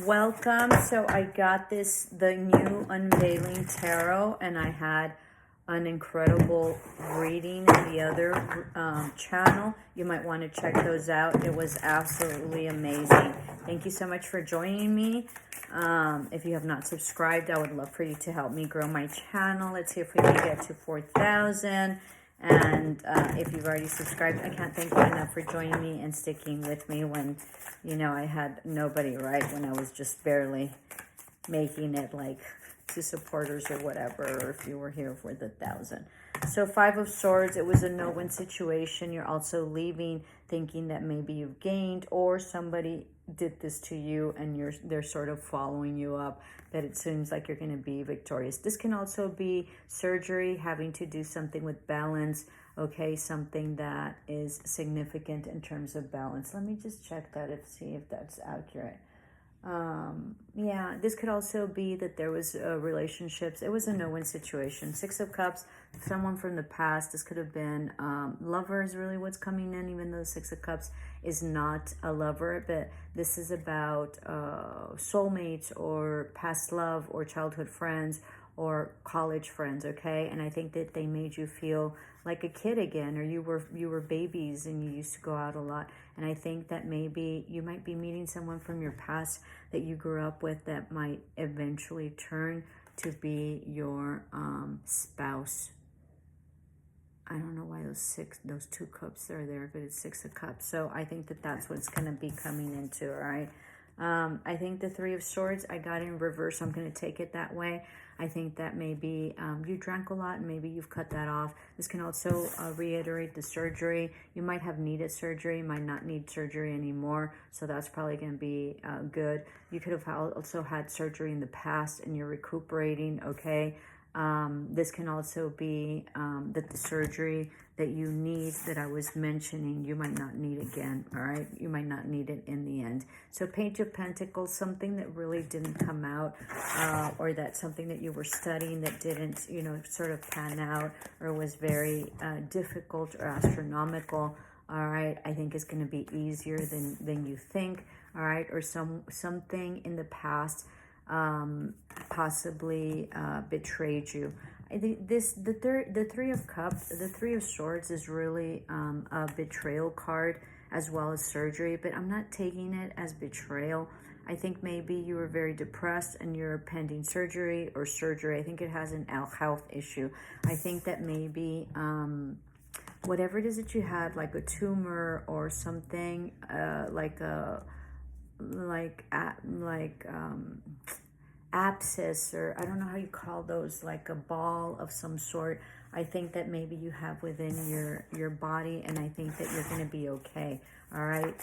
Welcome. So I got the new Unveiling Tarot, and I had an incredible reading in the other channel. You might want to check those out. It was absolutely amazing. Thank you so much for joining me. If you have not subscribed, I would love for you to help me grow my channel. Let's see if we can get to 4,000. And if you've already subscribed, I can't thank you enough for joining me and sticking with me when, I had nobody, right? When I was just barely making it, like 2 supporters or whatever, or if you were here for the 1,000. So 5 of Swords, it was a no-win situation. You're also leaving thinking that maybe you've gained, or somebody did this to you and they're sort of following you up, that it seems like you're going to be victorious. This can also be surgery, having to do something with balance, okay? Something that is significant in terms of balance. Let me just check that and see if that's accurate. Yeah, this could also be that there was relationships. It was a no-win situation. 6 of Cups, someone from the past. This could have been lover is really what's coming in, even though the 6 of Cups is not a lover. But this is about soulmates or past love or childhood friends or college friends, okay? And I think that they made you feel like a kid again, or you were babies and you used to go out a lot. And I think that maybe you might be meeting someone from your past that you grew up with that might eventually turn to be your spouse. I don't know why those 2 cups are there, but it's 6 of Cups. So I think that that's what's going to be coming into, all right? I think the 3 of Swords, I got in reverse. I'm going to take it that way. I think that maybe you drank a lot and maybe you've cut that off. This can also reiterate the surgery. You might have needed surgery, you might not need surgery anymore. So that's probably going to be good. You could have also had surgery in the past and you're recuperating, okay? This can also be that the surgery that you need that I was mentioning, you might not need again, all right? You might not need it in the end. So Page of Pentacles, something that really didn't come out, or that something that you were studying that didn't, sort of pan out, or was very difficult or astronomical, all right? I think it's going to be easier than you think, all right? Or something in the past possibly betrayed you. I think the 3 of Cups, the 3 of Swords is really a betrayal card as well as surgery, but I'm not taking it as betrayal. I think maybe you were very depressed and you're pending surgery or surgery. I think it has an health issue. I think that maybe whatever it is that you had, like a tumor or something, abscess, or I don't know how you call those, like a ball of some sort. I think that maybe you have within your body, and I think that you're going to be okay. All right.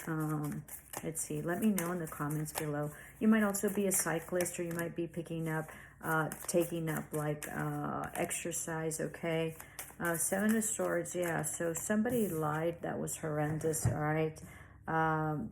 Let's see. Let me know in the comments below. You might also be a cyclist, or you might be taking up like exercise. Okay. 7 of Swords. Yeah. So somebody lied. That was horrendous. All right.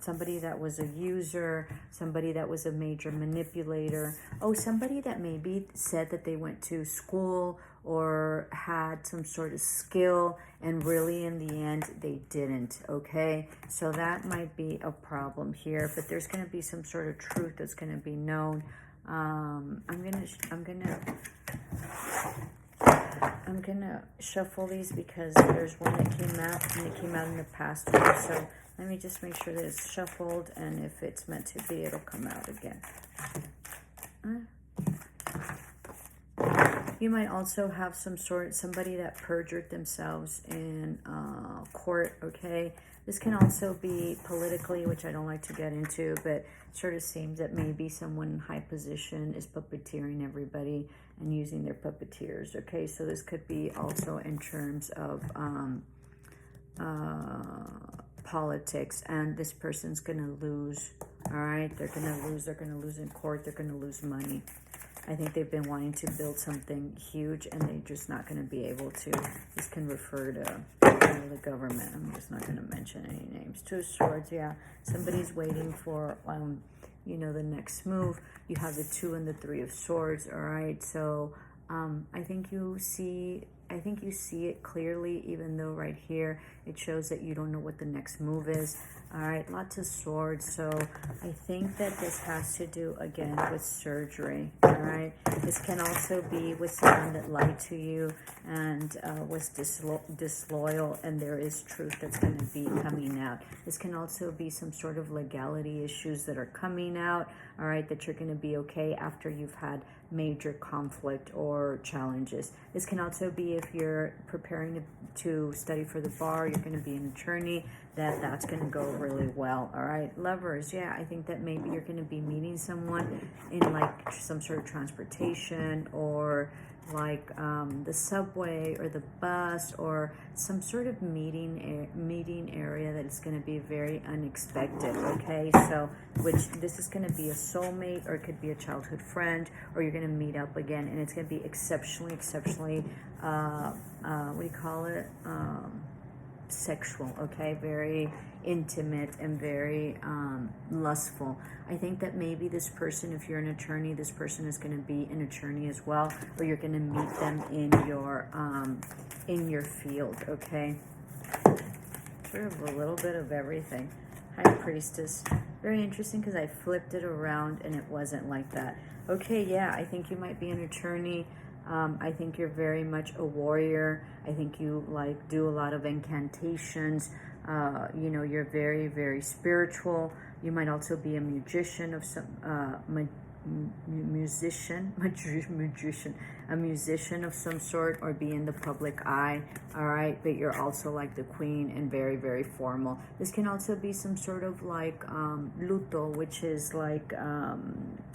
Somebody that was a user, somebody that was a major manipulator. Oh, somebody that maybe said that they went to school or had some sort of skill, and really in the end they didn't, okay? So that might be a problem here, but there's going to be some sort of truth that's going to be known. I'm gonna shuffle these because there's one that came out and it came out in the past one. So let me just make sure that it's shuffled, and if it's meant to be, it'll come out again. You might also have somebody that perjured themselves in court, okay? This can also be politically, which I don't like to get into, but it sort of seems that maybe someone in high position is puppeteering everybody and using their puppeteers, okay? So this could be also in terms of politics, and this person's going to lose, all right? They're going to lose in court, they're going to lose money. I think they've been wanting to build something huge, and they're just not going to be able to. This can refer to the government. I'm just not going to mention any names. 2 of Swords, yeah. Somebody's waiting for, the next move. You have the 2 and the 3 of Swords, all right? So I think you see I think you see it clearly, even though right here it shows that you don't know what the next move is. All right, lots of swords. So I think that this has to do again with surgery. All right, this can also be with someone that lied to you and was disloyal, and there is truth that's going to be coming out. This can also be some sort of legality issues that are coming out. All right, that you're going to be okay after you've had major conflict or challenges. This can also be if you're preparing to study for the bar, you're going to be an attorney, that's going to go really well. All right, lovers, yeah, I think that maybe you're going to be meeting someone in like some sort of transportation, or like the subway or the bus, or some sort of meeting area that is going to be very unexpected. Okay, so which this is going to be a soulmate, or it could be a childhood friend, or you're going to meet up again, and it's going to be exceptionally what do you call it, sexual. Okay, very intimate and very lustful. I think that maybe this person, if you're an attorney, this person is going to be an attorney as well, or you're going to meet them in your field. Okay, sort of a little bit of everything. High Priestess, very interesting, because I flipped it around and it wasn't like that. Okay, yeah, I think you might be an attorney. I think you're very much a warrior. I think you like do a lot of incantations. You know, you're very, very spiritual. You might also be a musician of some a musician of some sort, or be in the public eye. All right, but you're also like the queen and very, very formal. This can also be some sort of like luto, which is like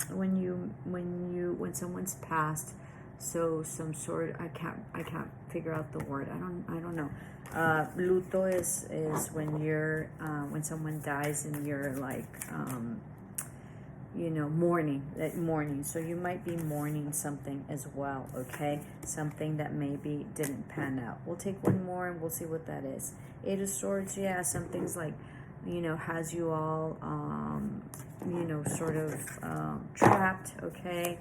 when someone's passed. So some sort, I can't figure out the word. I don't know. Luto is when you're when someone dies and you're like you know, mourning. So you might be mourning something as well. Okay, something that maybe didn't pan out. We'll take one more and we'll see what that is. Eight of Swords. Yeah, something's like, you know, has you all you know, sort of trapped. Okay.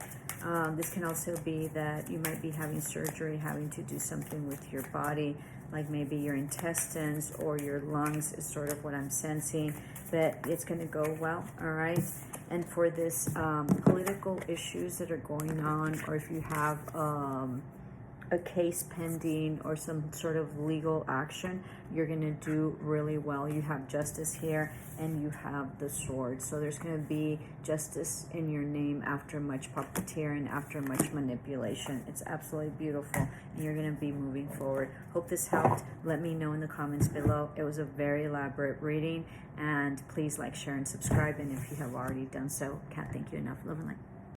This can also be that you might be having surgery, having to do something with your body, like maybe your intestines or your lungs is sort of what I'm sensing, but it's going to go well. All right. And for this political issues that are going on, or if you have a case pending or some sort of legal action, you're going to do really well. You have Justice here and you have the Sword. So there's going to be justice in your name after much puppeteering, after much manipulation. It's absolutely beautiful, and you're going to be moving forward. Hope this helped. Let me know in the comments below. It was a very elaborate reading, and please like, share, and subscribe. And if you have already done so, can't thank you enough. Love and light.